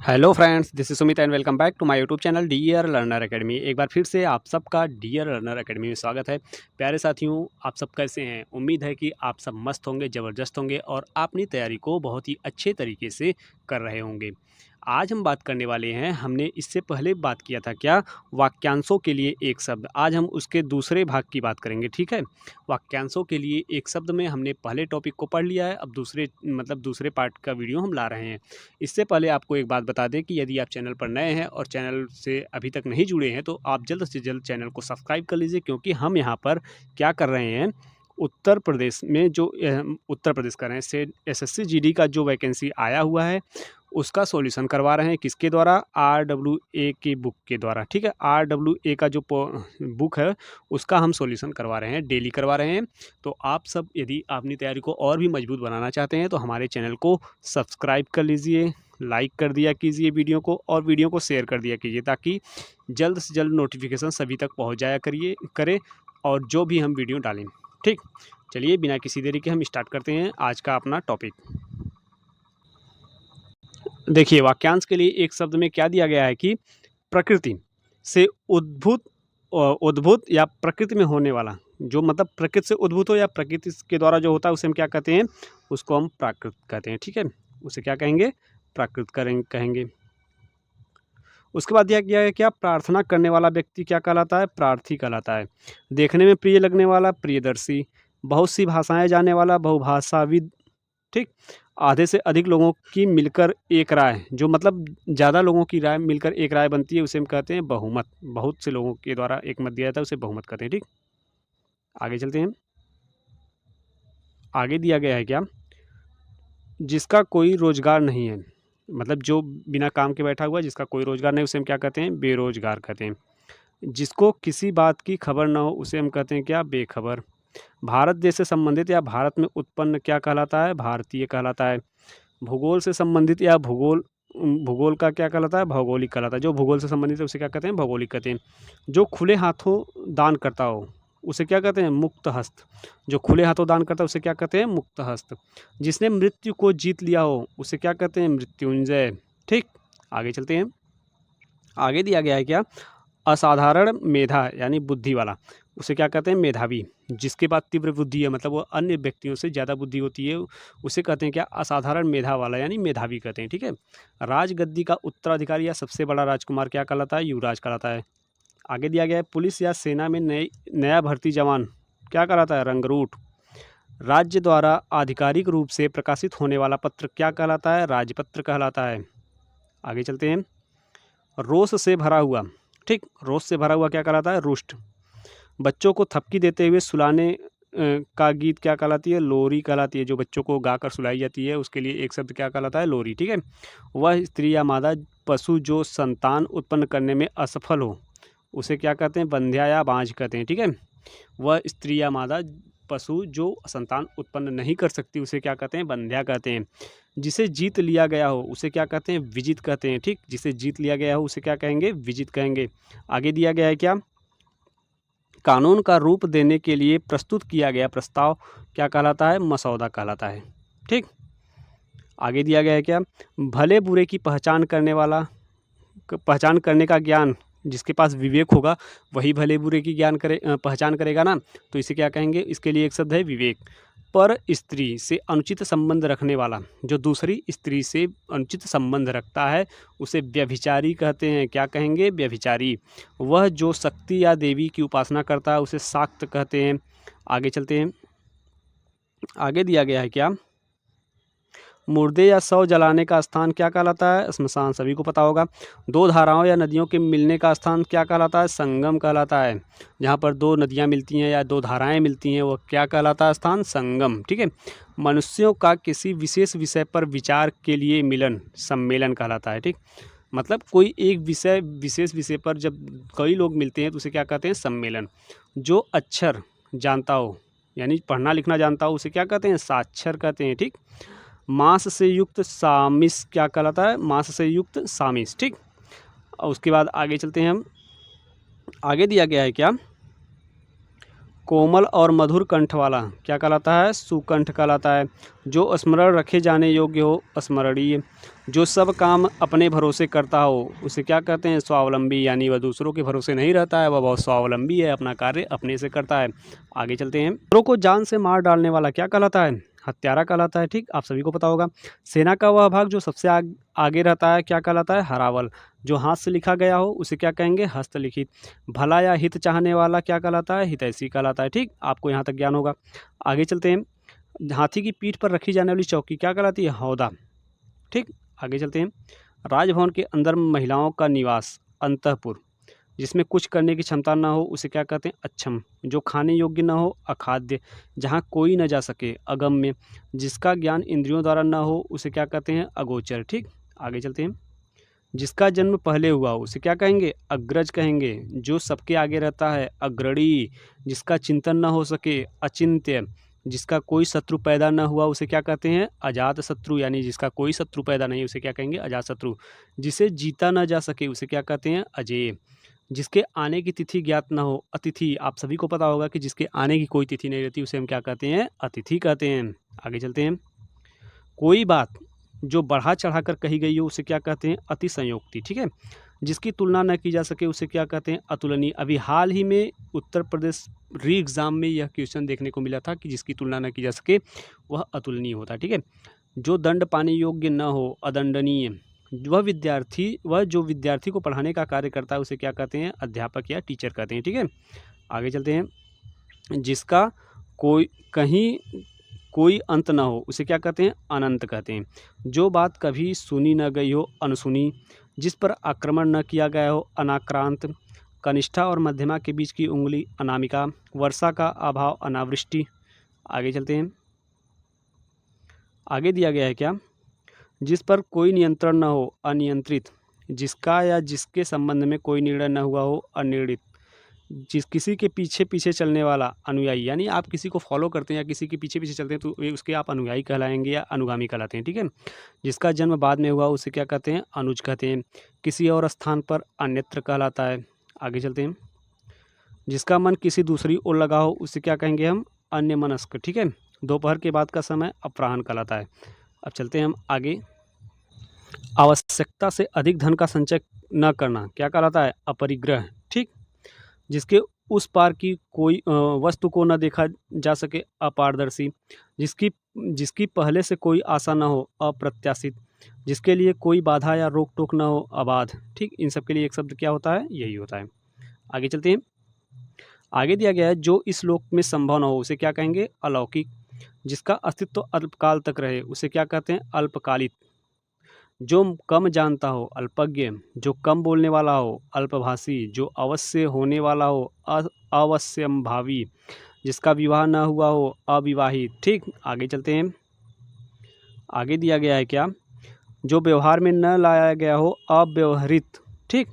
Hello friends, this is Sumit and welcome back to my YouTube channel dear learner academy. एक बार फिर से आप सबका डियर लर्नर एकेडमी में स्वागत है। प्यारे साथियों, आप सब कैसे हैं? उम्मीद है कि आप सब मस्त होंगे, ज़बरदस्त होंगे और अपनी तैयारी को बहुत ही अच्छे तरीके से कर रहे होंगे। आज हम बात करने वाले हैं, हमने इससे पहले बात किया था क्या, वाक्यांशों के लिए एक शब्द। आज हम उसके दूसरे भाग की बात करेंगे, ठीक है। वाक्यांशों के लिए एक शब्द में हमने पहले टॉपिक को पढ़ लिया है, अब दूसरे पार्ट का वीडियो हम ला रहे हैं। इससे पहले आपको एक बात बता दें कि यदि आप चैनल पर नए हैं और चैनल से अभी तक नहीं जुड़े हैं तो आप जल्द से जल्द चैनल को सब्सक्राइब कर लीजिए, क्योंकि हम यहाँ पर क्या कर रहे हैं, उत्तर प्रदेश में जो उत्तर प्रदेश कर रहे हैं से एसएससी जीडी का जो वैकेंसी आया हुआ है उसका सॉल्यूशन करवा रहे हैं। किसके द्वारा? RWA की बुक के द्वारा, ठीक है। RWA का जो बुक है उसका हम सॉल्यूशन करवा रहे हैं, डेली करवा रहे हैं। तो आप सब यदि अपनी तैयारी को और भी मजबूत बनाना चाहते हैं तो हमारे चैनल को सब्सक्राइब कर लीजिए, लाइक कर दिया कीजिए वीडियो को, और वीडियो को शेयर कर दिया कीजिए, ताकि जल्द से जल्द नोटिफिकेशन सभी तक पहुंच जाया करे और जो भी हम वीडियो डालें, ठीक। चलिए बिना किसी देरी के हम स्टार्ट करते हैं आज का अपना टॉपिक। देखिए, वाक्यांश के लिए एक शब्द में क्या दिया गया है कि प्रकृति से उद्भूत या प्रकृति में होने वाला, जो मतलब प्रकृति से उद्भूत हो या प्रकृति के द्वारा जो होता है उसे हम क्या कहते हैं? उसको हम प्राकृत कहते हैं, ठीक है। उसे क्या कहेंगे? प्राकृत कहेंगे। उसके बाद दिया गया है क्या, प्रार्थना करने वाला व्यक्ति क्या कहलाता है? प्रार्थी कहलाता है। देखने में प्रिय लगने वाला, प्रियदर्शी। बहुत सी भाषाएं जानने वाला, बहुभाषाविद, ठीक। आधे से अधिक लोगों की मिलकर एक राय, जो मतलब ज़्यादा लोगों की राय मिलकर एक राय बनती है उसे हम कहते हैं बहुमत। बहुत से लोगों के द्वारा एक मत दिया जाता है उसे बहुमत कहते हैं, ठीक। आगे चलते हैं। आगे दिया गया है क्या, जिसका कोई रोजगार नहीं है, मतलब जो बिना काम के बैठा हुआ है, जिसका कोई रोजगार नहीं, उसे हम क्या कहते हैं? बेरोजगार कहते हैं। जिसको किसी बात की खबर ना हो उसे हम कहते हैं क्या? बेखबर। भारत देश से संबंधित या भारत में उत्पन्न क्या कहलाता है? भारतीय कहलाता है। भूगोल से संबंधित या भूगोल का क्या कहलाता है? भौगोलिक कहलाता है। जो भूगोल से संबंधित है उसे क्या कहते हैं? भौगोलिक कहते हैं। जो खुले हाथों दान करता हो उसे क्या कहते हैं? मुक्त हस्त। जो खुले हाथों दान करता है उसे क्या कहते हैं? मुक्त हस्त। जिसने मृत्यु को जीत लिया हो उसे क्या कहते हैं? मृत्युंजय, ठीक। आगे चलते हैं। आगे दिया गया है क्या, असाधारण मेधा यानी बुद्धि वाला, उसे क्या कहते हैं? मेधावी। जिसके पास तीव्र बुद्धि है, मतलब वो अन्य व्यक्तियों से ज़्यादा बुद्धि होती है, उसे कहते हैं क्या? असाधारण मेधा वाला यानी मेधावी कहते हैं, ठीक है। राजगद्दी का उत्तराधिकारी या सबसे बड़ा राजकुमार क्या कहलाता है? युवराज कहलाता है। आगे दिया गया है, पुलिस या सेना में नया भर्ती जवान क्या कहलाता है? रंगरूट। राज्य द्वारा आधिकारिक रूप से प्रकाशित होने वाला पत्र क्या कहलाता है? राजपत्र कहलाता है। आगे चलते हैं। रोष से भरा हुआ, ठीक। रोष से भरा हुआ क्या कहलाता है? रुष्ट। बच्चों को थपकी देते हुए सुलाने का गीत क्या कहलाती है? लोरी कहलाती है। जो बच्चों को गाकर सुलाई जाती है उसके लिए एक शब्द क्या कहलाता है? लोरी, ठीक है। वह स्त्री या मादा पशु जो संतान उत्पन्न करने में असफल हो उसे क्या कहते हैं? बंध्या या बांझ कहते हैं, ठीक है। वह स्त्री या मादा पशु जो संतान उत्पन्न नहीं कर सकती उसे क्या कहते हैं? बंध्या कहते हैं। जिसे जीत लिया गया हो उसे क्या कहते हैं? विजित कहते हैं, ठीक। जिसे जीत लिया गया हो उसे क्या कहेंगे? विजित कहेंगे। आगे दिया गया है क्या, कानून का रूप देने के लिए प्रस्तुत किया गया प्रस्ताव क्या कहलाता है? मसौदा कहलाता है, ठीक। आगे दिया गया है क्या, भले बुरे की पहचान करने का ज्ञान, जिसके पास विवेक होगा वही भले बुरे की पहचान करेगा ना, तो इसे क्या कहेंगे? इसके लिए एक शब्द है विवेक। पर स्त्री से अनुचित संबंध रखने वाला, जो दूसरी स्त्री से अनुचित संबंध रखता है उसे व्यभिचारी कहते हैं। क्या कहेंगे? व्यभिचारी। वह जो शक्ति या देवी की उपासना करता है उसे शाक्त कहते हैं। आगे चलते हैं। आगे दिया गया है क्या, मुर्दे या शव जलाने का स्थान क्या कहलाता है? श्मशान, सभी को पता होगा। दो धाराओं या नदियों के मिलने का स्थान क्या कहलाता है? संगम कहलाता है। जहाँ पर दो नदियाँ मिलती हैं या दो धाराएं मिलती हैं वो क्या कहलाता है? स्थान संगम, ठीक है। मनुष्यों का किसी विशेष विषय पर विचार के लिए मिलन सम्मेलन कहलाता है, ठीक। मतलब कोई एक विशेष विषय पर जब कई लोग मिलते हैं तो उसे क्या कहते हैं? सम्मेलन। जो अक्षर जानता हो यानी पढ़ना लिखना जानता हो उसे क्या कहते हैं? साक्षर कहते हैं, ठीक। मांस से युक्त सामिस क्या कहलाता है? मांस से युक्त सामिस, ठीक। और उसके बाद आगे चलते हैं हम। आगे दिया गया है क्या, कोमल और मधुर कंठ वाला क्या कहलाता है? सुकंठ कहलाता है। जो स्मरण रखे जाने योग्य हो, स्मरणीय। जो सब काम अपने भरोसे करता हो, उसे क्या कहते हैं? स्वावलंबी। यानी वह दूसरों के भरोसे नहीं रहता है, वह बहुत स्वावलंबी है, अपना कार्य अपने से करता है। आगे चलते हैं। दूसरों को जान से मार डालने वाला क्या कहलाता है? हत्यारा कहलाता है। ठीक, आप सभी को पता होगा। सेना का वह भाग जो सबसे आगे रहता है क्या कहलाता है? हरावल। जो हाथ से लिखा गया हो उसे क्या कहेंगे? हस्तलिखित। भला या हित चाहने वाला क्या कहलाता है? हितैषी कहलाता है। ठीक, आपको यहाँ तक ज्ञान होगा। आगे चलते हैं। हाथी की पीठ पर रखी जाने वाली चौकी क्या कहलाती है? हौदा। ठीक, आगे चलते हैं। राजभवन के अंदर महिलाओं का निवास अंतःपुर। जिसमें कुछ करने की क्षमता ना हो उसे क्या कहते हैं? अक्षम। जो खाने योग्य ना हो, अखाद्य। जहाँ कोई न जा सके, अगम्य। जिसका ज्ञान इंद्रियों द्वारा ना हो उसे क्या कहते हैं? अगोचर। ठीक, आगे चलते हैं। जिसका जन्म पहले हुआ हो उसे क्या कहेंगे? अग्रज कहेंगे। जो सबके आगे रहता है, अग्रणी। जिसका चिंतन न हो सके, अचिंत्य। जिसका कोई शत्रु पैदा न हुआ उसे क्या कहते हैं? अजात शत्रु। यानी जिसका कोई शत्रु पैदा नहीं उसे क्या कहेंगे? अजात शत्रु। जिसे जीता न जा सके उसे क्या कहते हैं? अजेय। जिसके आने की तिथि ज्ञात ना हो, अतिथि। आप सभी को पता होगा कि जिसके आने की कोई तिथि नहीं रहती उसे हम क्या कहते हैं? अतिथि कहते हैं। आगे चलते हैं। कोई बात जो बढ़ा चढ़ाकर कही गई हो उसे क्या कहते हैं? अतिशयोक्ति। ठीक है। जिसकी तुलना न की जा सके उसे क्या कहते हैं? अतुलनीय। अभी हाल ही में उत्तर प्रदेश री एग्जाम में यह क्वेश्चन देखने को मिला था कि जिसकी तुलना न की जा सके वह अतुलनीय होता है। ठीक है। जो दंड पाने योग्य न हो, अदंडनीय। वह जो विद्यार्थी को पढ़ाने का कार्य करता है उसे क्या कहते हैं? अध्यापक या टीचर कहते हैं। ठीक है, आगे चलते हैं। जिसका कोई अंत ना हो उसे क्या कहते हैं? अनंत कहते हैं। जो बात कभी सुनी न गई हो, अनसुनी। जिस पर आक्रमण न किया गया हो, अनाक्रांत। कनिष्ठा और मध्यमा के बीच की उंगली, अनामिका। वर्षा का अभाव, अनावृष्टि। आगे चलते हैं। आगे दिया गया है क्या? जिस पर कोई नियंत्रण न हो, अनियंत्रित। जिसका या जिसके संबंध में कोई निर्णय न हुआ हो, अनिर्णित। किसी के पीछे पीछे चलने वाला, अनुयायी। यानी आप किसी को फॉलो करते हैं या किसी के पीछे पीछे चलते हैं तो उसके आप अनुयायी कहलाएंगे या अनुगामी कहलाते हैं। ठीक है। जिसका जन्म बाद में हुआ उसे क्या कहते हैं? अनुज कहते हैं। किसी और स्थान पर अन्यत्र कहलाता है। आगे चलते हैं। जिसका मन किसी दूसरी ओर लगा हो उसे क्या कहेंगे हम? अन्यमनस्क। ठीक है। दोपहर के बाद का समय अपराह्न कहलाता है। अब चलते हैं हम आगे। आवश्यकता से अधिक धन का संचय न करना क्या कहलाता है? अपरिग्रह। ठीक। जिसके उस पार की कोई वस्तु को न देखा जा सके, अपारदर्शी। जिसकी पहले से कोई आशा न हो, अप्रत्याशित। जिसके लिए कोई बाधा या रोक टोक न हो, अबाध। ठीक, इन सब के लिए एक शब्द क्या होता है? यही होता है। आगे चलते हैं। आगे दिया गया है जो इस लोक में संभव न हो उसे क्या कहेंगे? अलौकिक। जिसका अस्तित्व अल्पकाल तक रहे उसे क्या कहते हैं? अल्पकालिक। जो कम जानता हो, अल्पज्ञ। जो कम बोलने वाला हो, अल्पभाषी। जो अवश्य होने वाला हो, अवश्यंभावी। जिसका विवाह न हुआ हो, अविवाहित। ठीक, आगे चलते हैं। आगे दिया गया है क्या? जो व्यवहार में न लाया गया हो, अव्यवहारित। ठीक।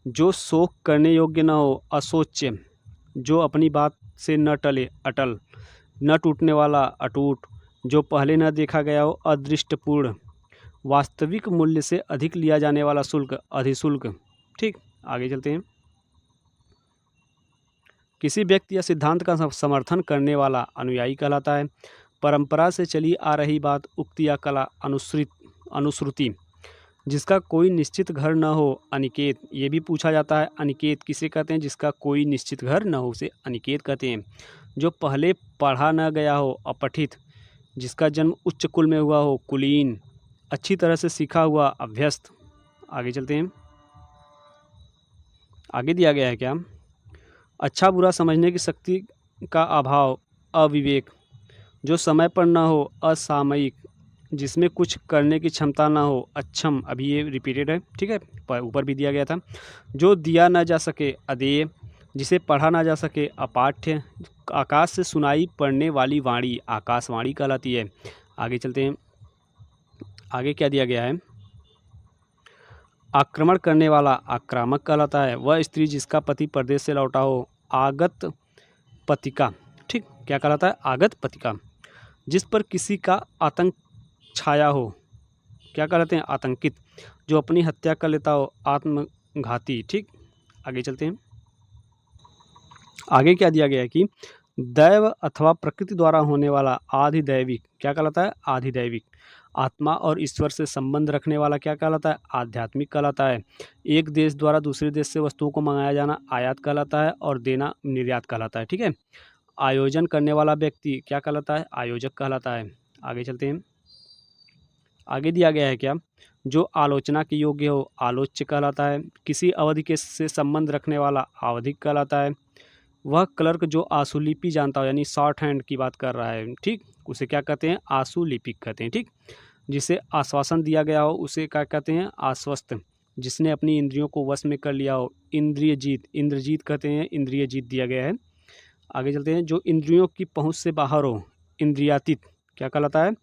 जो शोक करने योग्य न हो, अशोच्य। जो अपनी बात से न टले, अटल। न टूटने वाला, अटूट। जो पहले न देखा गया हो, अदृष्टपूर्ण। वास्तविक मूल्य से अधिक लिया जाने वाला शुल्क, अधिशुल्क। ठीक, आगे चलते हैं। किसी व्यक्ति या सिद्धांत का समर्थन करने वाला अनुयायी कहलाता है। परंपरा से चली आ रही बात, उक्ति या कला, अनुश्रुति। जिसका कोई निश्चित घर न हो, अनिकेत। ये भी पूछा जाता है, अनिकेत किसे कहते हैं? जिसका कोई निश्चित घर न हो उसे अनिकेत कहते हैं। जो पहले पढ़ा न गया हो, अपठित। जिसका जन्म उच्च कुल में हुआ हो, कुलीन। अच्छी तरह से सीखा हुआ, अभ्यस्त। आगे चलते हैं। आगे दिया गया है क्या? अच्छा बुरा समझने की शक्ति का अभाव, अविवेक। जो समय पर न हो, असामयिक। जिसमें कुछ करने की क्षमता ना हो, अक्षम। अभी ये रिपीटेड है। ठीक है, पर ऊपर भी दिया गया था। जो दिया ना जा सके, अदेय। जिसे पढ़ा ना जा सके, अपाठ्य। आकाश से सुनाई पड़ने वाली वाणी, आकाशवाणी कहलाती है। आगे चलते हैं। आगे क्या दिया गया है? आक्रमण करने वाला, आक्रामक कहलाता है। वह स्त्री जिसका पति परदेश से लौटा हो, आगत पतिका। ठीक, क्या कहलाता है? आगत पतिका। जिस पर किसी का आतंक छाया हो, क्या कहलाते हैं? आतंकित। जो अपनी हत्या कर लेता हो, आत्मघाती। ठीक, आगे चलते हैं। आगे क्या दिया गया है कि दैव अथवा प्रकृति द्वारा होने वाला आधिदैविक क्या कहलाता है? आधिदैविक। आत्मा और ईश्वर से संबंध रखने वाला क्या कहलाता है? आध्यात्मिक कहलाता है। एक देश द्वारा दूसरे देश से वस्तुओं को मंगाया जाना आयात कहलाता है और देना निर्यात कहलाता है। ठीक है। आयोजन करने वाला व्यक्ति क्या कहलाता है? आयोजक कहलाता है। आगे चलते हैं। आगे दिया गया है क्या? जो आलोचना के योग्य हो आलोच्य कहलाता है। किसी अवधि के से संबंध रखने वाला आवधिक कहलाता है। वह क्लर्क जो आशुलिपि जानता हो यानी शॉर्ट हैंड की बात कर रहा है, ठीक, उसे क्या कहते हैं? आशुलिपिक कहते हैं। ठीक। जिसे आश्वासन दिया गया हो उसे क्या कहते हैं? आश्वस्त। जिसने अपनी इंद्रियों को वश में कर लिया हो इंद्रिय जीत, इंद्रजीत कहते हैं। इंद्रिय जीत दिया गया है। आगे चलते हैं। जो इंद्रियों की पहुंच से बाहर हो इंद्रियातीत क्या कहलाता है?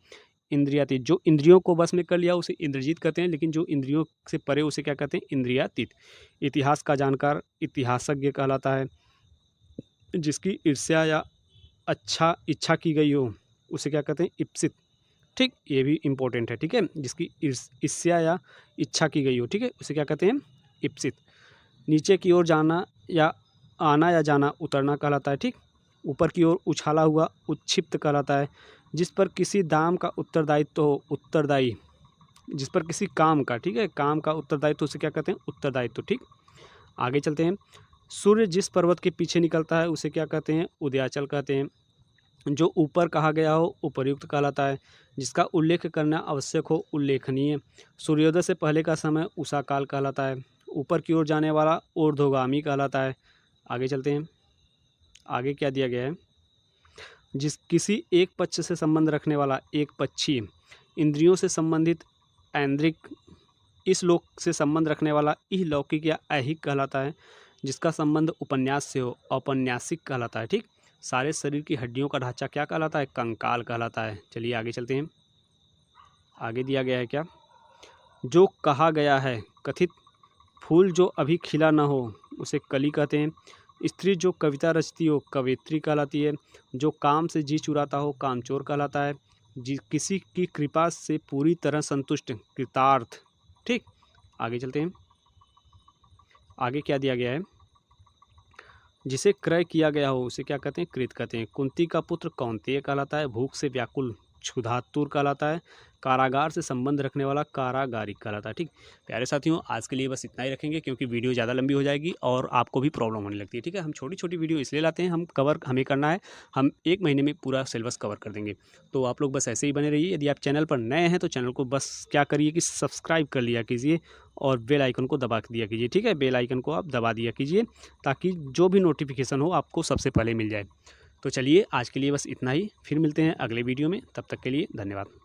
इंद्रियातीत। जो इंद्रियों को वश में कर लिया उसे इंद्रजीत कहते हैं, लेकिन जो इंद्रियों से परे उसे क्या कहते हैं? इंद्रियातीत। इतिहास का जानकार इतिहासज्ञ कहलाता है। जिसकी ईर्ष्या या इच्छा की गई हो उसे क्या कहते हैं? इप्सित। ठीक, ये भी इम्पोर्टेंट है। ठीक है। जिसकी ईर्ष्या या इच्छा की गई हो, ठीक है, उसे क्या कहते हैं? इप्सित। नीचे की ओर जाना या आना या जाना उतरना कहलाता है। ठीक। ऊपर की ओर उछाला हुआ उच्छिप्त कहलाता है। जिस पर किसी दाम का उत्तरदायित्व हो उत्तरदायी। जिस पर किसी काम का, ठीक है, काम का उत्तरदायित्व उसे क्या कहते हैं? उत्तरदायित्व। ठीक। आगे चलते हैं। सूर्य जिस पर्वत के पीछे निकलता है उसे क्या कहते हैं? उदयाचल कहते हैं। जो ऊपर कहा गया हो उपर्युक्त कहलाता है। जिसका उल्लेख करना आवश्यक हो उल्लेखनीय। सूर्योदय से पहले का समय उषा काल कहलाता है। ऊपर की ओर जाने वाला ऊर्ध्वगामी कहलाता है। आगे चलते हैं। आगे क्या दिया गया है? किसी एक पक्ष से संबंध रखने वाला एक पक्षी। इंद्रियों से संबंधित ऐन्द्रिक। इस लोक से संबंध रखने वाला इहलौकिक या ऐहिक कहलाता है। जिसका संबंध उपन्यास से हो औपन्यासिक कहलाता है। ठीक। सारे शरीर की हड्डियों का ढांचा क्या कहलाता है? कंकाल कहलाता है। चलिए आगे चलते हैं। आगे दिया गया है क्या? जो कहा गया है कथित फूल जो अभी खिला ना हो उसे कली कहते हैं। स्त्री जो कविता रचती हो कवयित्री कहलाती है। जो काम से जी चुराता हो कामचोर कहलाता है। किसी की कृपा से पूरी तरह संतुष्ट कृतार्थ। ठीक। आगे चलते हैं। आगे क्या दिया गया है? जिसे क्रय किया गया हो उसे क्या कहते हैं? कृत कहते हैं। कुंती का पुत्र कौन्तेय कहलाता है। भूख से व्याकुल क्षुधातुर कहलाता है। कारागार से संबंध रखने वाला कारागारिक कहलाता है। ठीक। प्यारे साथियों, आज के लिए बस इतना ही रखेंगे क्योंकि वीडियो ज़्यादा लंबी हो जाएगी और आपको भी प्रॉब्लम होने लगती है। ठीक है। हम छोटी छोटी वीडियो इसलिए लाते हैं, हमें करना है, हम 1 महीने में पूरा सिलेबस कवर कर देंगे। तो आप लोग बस ऐसे ही बने रहिए। यदि आप चैनल पर नए हैं तो चैनल को बस क्या करिए कि सब्सक्राइब कर लिया कीजिए और बेल आइकन को दबा दिया कीजिए। ठीक है। बेल आइकन को आप दबा दिया कीजिए ताकि जो भी नोटिफिकेशन हो आपको सबसे पहले मिल जाए। तो चलिए आज के लिए बस इतना ही। फिर मिलते हैं अगले वीडियो में। तब तक के लिए धन्यवाद।